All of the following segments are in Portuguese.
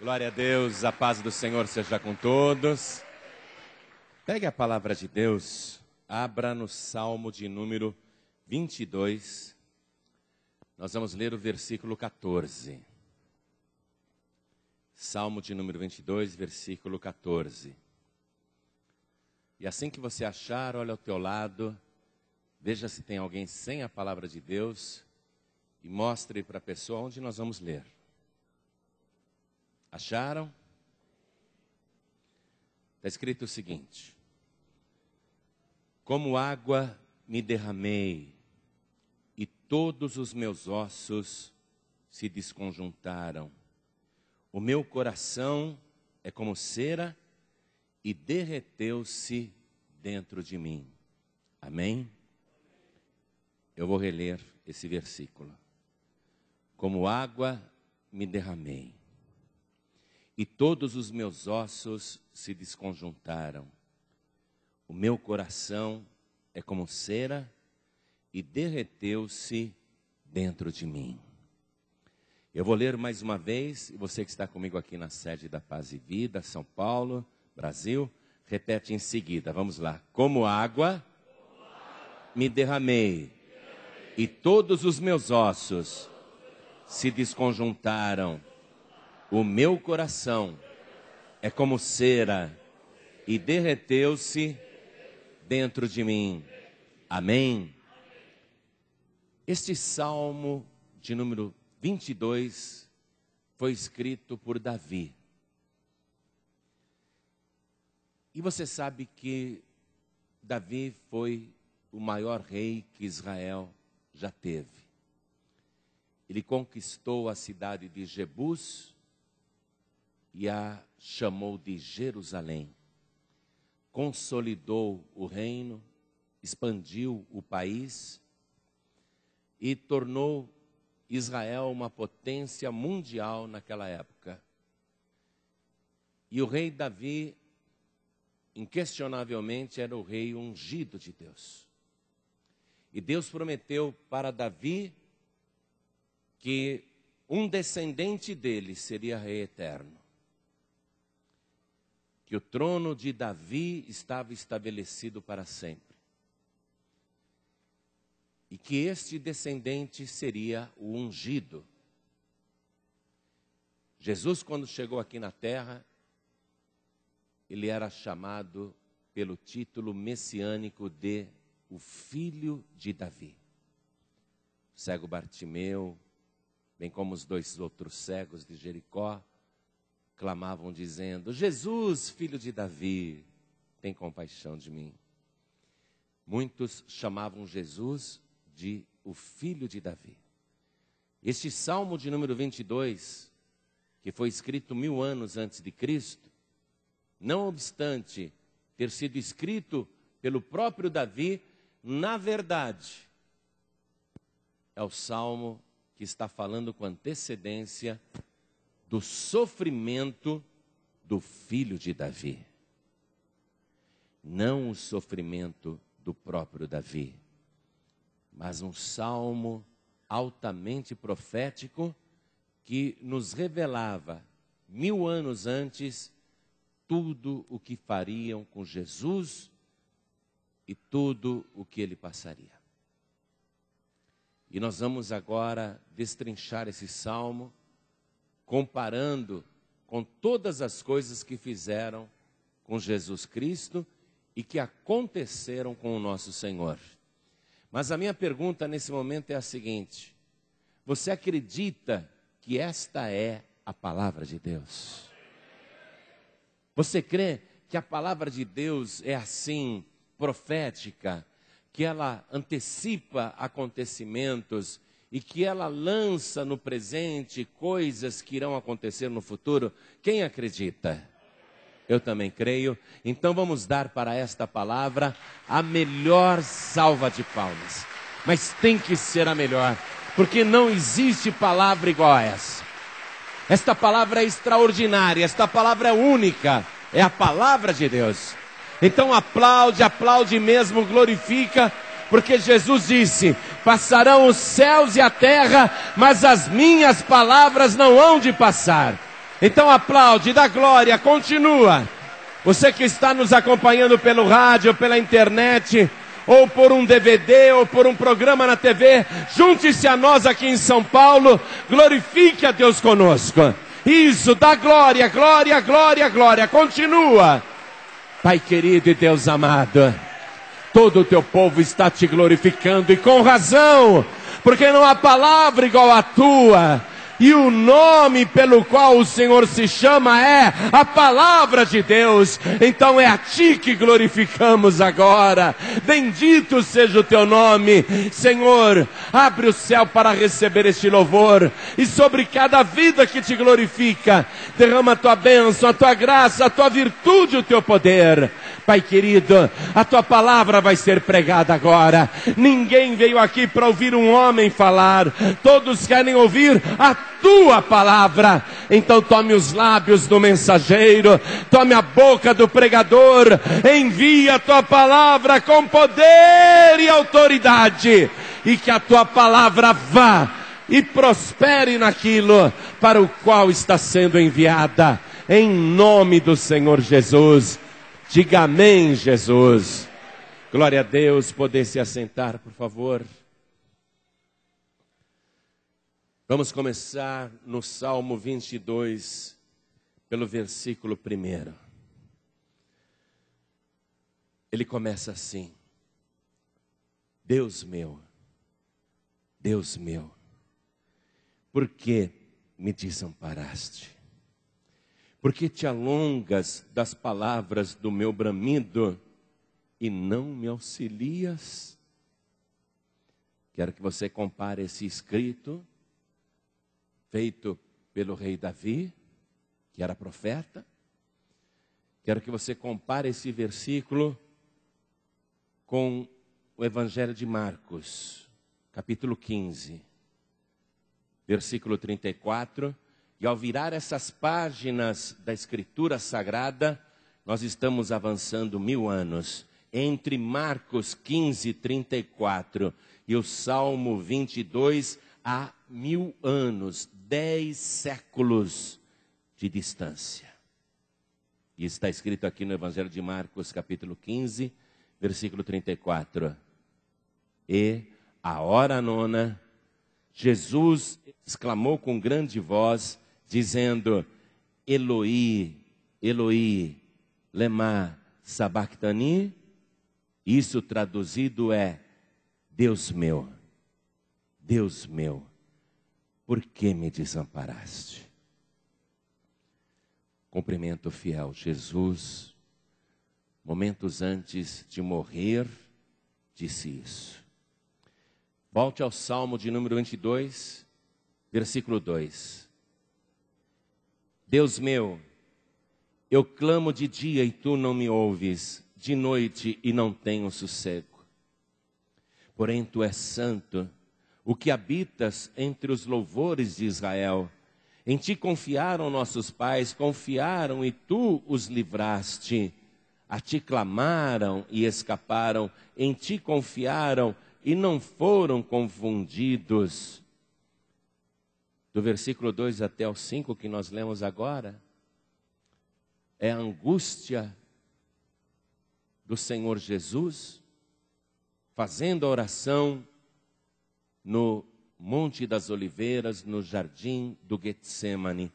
Glória a Deus, a paz do Senhor seja com todos. Pegue a palavra de Deus, abra no Salmo de número 22. Nós vamos ler o versículo 14. Salmo de número 22, versículo 14. E assim que você achar, olha ao teu lado, veja se tem alguém sem a palavra de Deus e mostre para a pessoa onde nós vamos ler. Acharam? Está escrito o seguinte: como água me derramei, e todos os meus ossos se desconjuntaram. O meu coração é como cera e derreteu-se dentro de mim. Amém? Eu vou reler esse versículo. Como água me derramei, e todos os meus ossos se desconjuntaram. O meu coração é como cera e derreteu-se dentro de mim. Eu vou ler mais uma vez, e você que está comigo aqui na sede da Paz e Vida, São Paulo, Brasil, repete em seguida. Vamos lá. Como água me derramei, e todos os meus ossos se desconjuntaram. O meu coração é como cera e derreteu-se dentro de mim. Amém? Este salmo de número 22 foi escrito por Davi. E você sabe que Davi foi o maior rei que Israel já teve. Ele conquistou a cidade de Jebus e a chamou de Jerusalém. Consolidou o reino, expandiu o país e tornou Israel uma potência mundial naquela época. E o rei Davi, inquestionavelmente, era o rei ungido de Deus. E Deus prometeu para Davi que um descendente dele seria rei eterno. Que o trono de Davi estava estabelecido para sempre. E que este descendente seria o ungido. Jesus, quando chegou aqui na terra, ele era chamado pelo título messiânico de o Filho de Davi. O cego Bartimeu, bem como os dois outros cegos de Jericó, clamavam dizendo: Jesus, filho de Davi, tem compaixão de mim. Muitos chamavam Jesus de o filho de Davi. Este salmo de número 22, que foi escrito 1000 anos antes de Cristo, não obstante ter sido escrito pelo próprio Davi, na verdade, é o salmo que está falando com antecedência do sofrimento do filho de Davi. Não o sofrimento do próprio Davi, mas um salmo altamente profético que nos revelava 1000 anos antes tudo o que fariam com Jesus e tudo o que ele passaria. E nós vamos agora destrinchar esse salmo, comparando com todas as coisas que fizeram com Jesus Cristo e que aconteceram com o nosso Senhor. Mas a minha pergunta nesse momento é a seguinte: você acredita que esta é a palavra de Deus? Você crê que a palavra de Deus é assim, profética, que ela antecipa acontecimentos e que ela lança no presente coisas que irão acontecer no futuro? Quem acredita? Eu também creio. Então vamos dar para esta palavra a melhor salva de palmas. Mas tem que ser a melhor, porque não existe palavra igual a essa. Esta palavra é extraordinária, esta palavra é única, é a palavra de Deus. Então aplaude, aplaude mesmo, glorifica, porque Jesus disse: passarão os céus e a terra, mas as minhas palavras não hão de passar. Então aplaude, dá glória, continua. Você que está nos acompanhando pelo rádio, pela internet, ou por um DVD, ou por um programa na TV, junte-se a nós aqui em São Paulo, glorifique a Deus conosco. Isso, dá glória, glória, glória, glória, continua. Pai querido e Deus amado, todo o teu povo está te glorificando, e com razão, porque não há palavra igual à tua. E o nome pelo qual o Senhor se chama é a palavra de Deus. Então é a ti que glorificamos agora. Bendito seja o teu nome. Senhor, abre o céu para receber este louvor. E sobre cada vida que te glorifica, derrama a tua bênção, a tua graça, a tua virtude, o teu poder. Pai querido, a tua palavra vai ser pregada agora. Ninguém veio aqui para ouvir um homem falar. Todos querem ouvir a tua palavra. Então tome os lábios do mensageiro, tome a boca do pregador, envia a tua palavra com poder e autoridade, e que a tua palavra vá e prospere naquilo para o qual está sendo enviada, em nome do Senhor Jesus. Diga amém, Jesus. Glória a Deus. Poder se assentar, por favor. Vamos começar no Salmo 22, pelo versículo 1. Ele começa assim: Deus meu, por que me desamparaste? Por que te alongas das palavras do meu bramido e não me auxilias? Quero que você compare esse escrito feito pelo rei Davi, que era profeta. Quero que você compare esse versículo com o Evangelho de Marcos, capítulo 15, versículo 34. E ao virar essas páginas da Escritura Sagrada, nós estamos avançando 1000 anos. Entre Marcos 15, 34 e o Salmo 22, há 1000 anos, 10 séculos de distância. E está escrito aqui no Evangelho de Marcos, capítulo 15, versículo 34. E, à hora nona, Jesus exclamou com grande voz, dizendo: Eloi, Eloi, lema sabachthani. Isso traduzido é: Deus meu, por que me desamparaste? Cumprimento fiel. Jesus, momentos antes de morrer, disse isso. Volte ao Salmo de número 22, versículo 2. Deus meu, eu clamo de dia e tu não me ouves, de noite e não tenho sossego. Porém tu és santo, o que habitas entre os louvores de Israel. Em ti confiaram nossos pais, confiaram e tu os livraste. A ti clamaram e escaparam, em ti confiaram e não foram confundidos. Do versículo 2 até o 5 que nós lemos agora, é a angústia do Senhor Jesus, fazendo a oração no Monte das Oliveiras, no jardim do Getsêmani.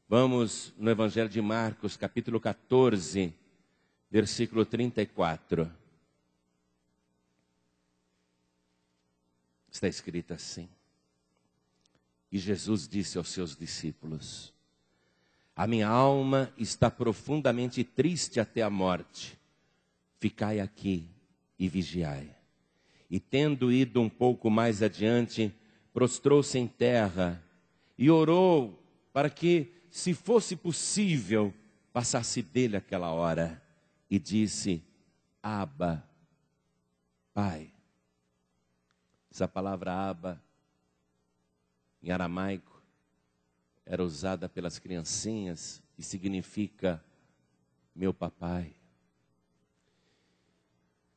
Vamos no Evangelho de Marcos, capítulo 14, versículo 34. Está escrito assim: E Jesus disse aos seus discípulos: A minha alma está profundamente triste até a morte. Ficai aqui e vigiai. E tendo ido um pouco mais adiante, prostrou-se em terra e orou para que, se fosse possível, passasse dele aquela hora. E disse: Abba, Pai. Essa palavra Abba, em aramaico, era usada pelas criancinhas e significa meu papai.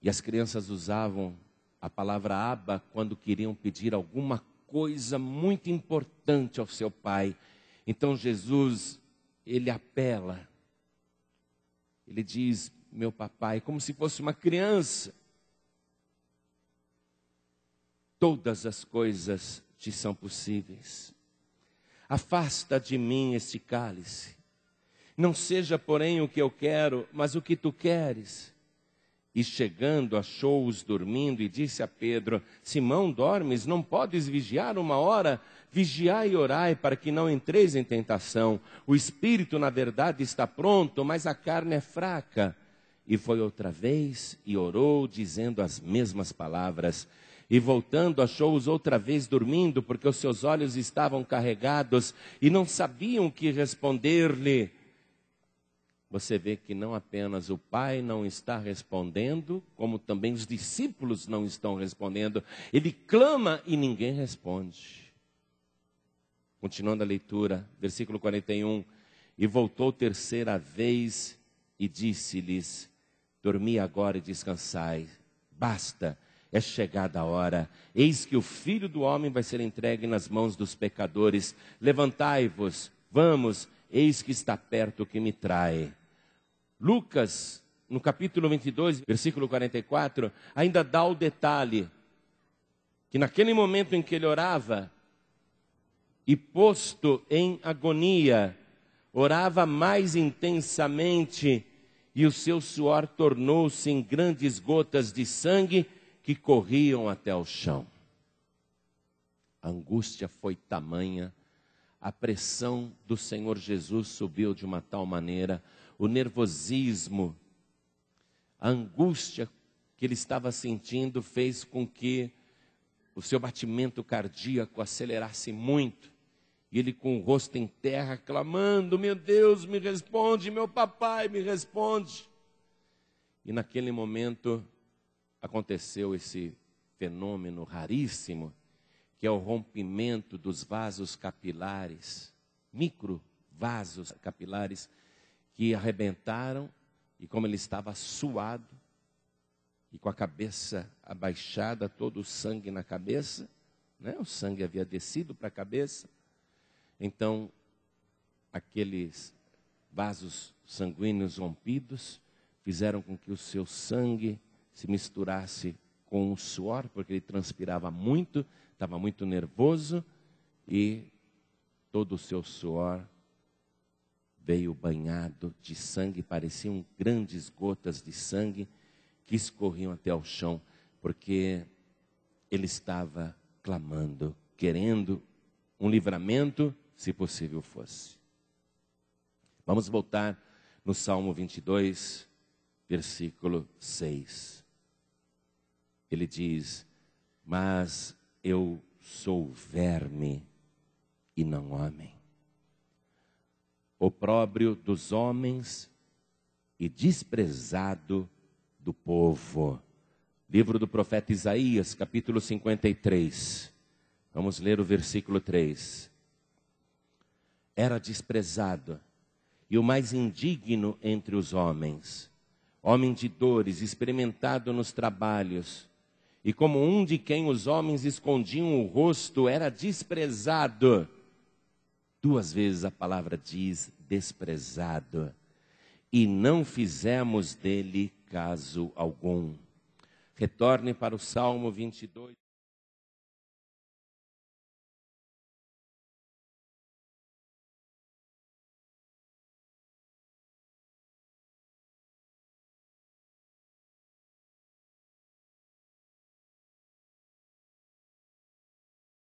E as crianças usavam a palavra Abba quando queriam pedir alguma coisa muito importante ao seu pai. Então Jesus ele apela. Ele diz, meu papai, como se fosse uma criança. Todas as coisas te são possíveis. Afasta de mim este cálice. Não seja, porém, o que eu quero, mas o que tu queres. E chegando, achou-os dormindo e disse a Pedro, Simão, dormes? Não podes vigiar 1 hora? Vigiai e orai para que não entreis em tentação. O espírito, na verdade, está pronto, mas a carne é fraca. E foi outra vez e orou, dizendo as mesmas palavras. E voltando, achou-os outra vez dormindo, porque os seus olhos estavam carregados e não sabiam o que responder-lhe. Você vê que não apenas o pai não está respondendo, como também os discípulos não estão respondendo. Ele clama e ninguém responde. Continuando a leitura, versículo 41. E voltou terceira vez e disse-lhes, dormi agora e descansai. Basta, é chegada a hora. Eis que o Filho do Homem vai ser entregue nas mãos dos pecadores. Levantai-vos, vamos, eis que está perto o que me trai. Lucas, no capítulo 22, versículo 44, ainda dá o detalhe, que naquele momento em que ele orava, e posto em agonia, orava mais intensamente, e o seu suor tornou-se em grandes gotas de sangue, que corriam até o chão. A angústia foi tamanha, a pressão do Senhor Jesus subiu de uma tal maneira, o nervosismo, a angústia que ele estava sentindo fez com que o seu batimento cardíaco acelerasse muito. E ele com o rosto em terra, clamando, meu Deus, me responde, meu papai, me responde. E naquele momento aconteceu esse fenômeno raríssimo, que é o rompimento dos vasos capilares, microvasos capilares, que arrebentaram, e como ele estava suado, e com a cabeça abaixada, todo o sangue na cabeça, né? O sangue havia descido para a cabeça, então aqueles vasos sanguíneos rompidos, fizeram com que o seu sangue se misturasse com o suor, porque ele transpirava muito, estava muito nervoso, e todo o seu suor veio banhado de sangue, pareciam grandes gotas de sangue que escorriam até ao chão, porque ele estava clamando, querendo um livramento, se possível fosse. Vamos voltar no Salmo 22, versículo 6. Ele diz, mas eu sou verme e não homem, opróbrio dos homens e desprezado do povo. Livro do profeta Isaías, capítulo 53. Vamos ler o versículo 3. Era desprezado e o mais indigno entre os homens, homem de dores, experimentado nos trabalhos, e como um de quem os homens escondiam o rosto, era desprezado. 2 vezes a palavra diz desprezado. E não fizemos dele caso algum. Retorne para o Salmo 22.